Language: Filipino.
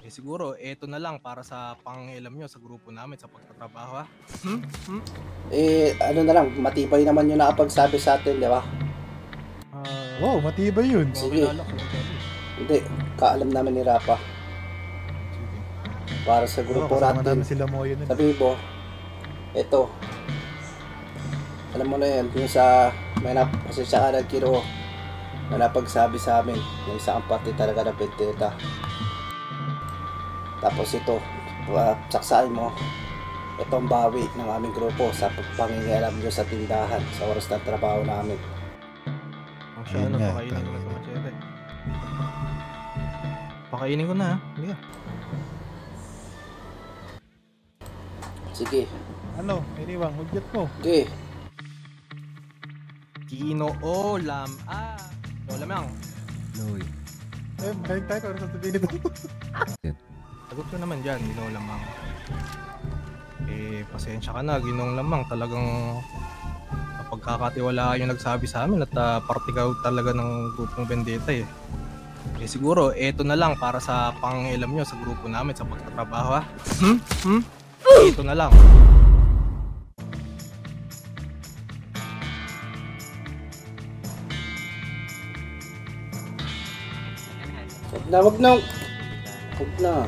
Siguro eto na lang para sa pangingialam nyo sa grupo namin sa pagtatrabaho, ha? Ano na lang, matibay naman yung nakapagsabi sa atin, di ba? Wow, matibay yun. Sige. Kilala ko nagsabi. Hindi, kaalam namin ni Rapa. Sige. Para sa grupo kasama natin. namin sila Moyo nun. Sabi mo, eto. Alam mo na yan, yung sa may napasensya ka ng Kiro na napagsabi sa amin na isa kang party talaga ng Vendetta. Tapos ito, saksain mo, ito ang bawi ng aming grupo sa pangingialam nyo sa tindahan sa oras ng trabaho namin. Ang siya Yun na, nga, pakainin ko na tama. sa machete. Pakainin ko na, ha? Hindi. Sige. Ano, iniwang, hudyat mo. Okay. Kinoolam. Lamang. Loy. Balik tayo kung ano sasabihin nito. Sagot ko naman dyan, ginong lamang. Pasensya ka na, ginong lamang. Talagang pagkakatiwalaan yung nagsabi sa amin at partikaw talaga ng grupong Vendetta eh. Siguro, eto na lang para sa pangingialam nyo sa grupo namin sa pagtatrabaho, ha? Eto na lang. Wag na.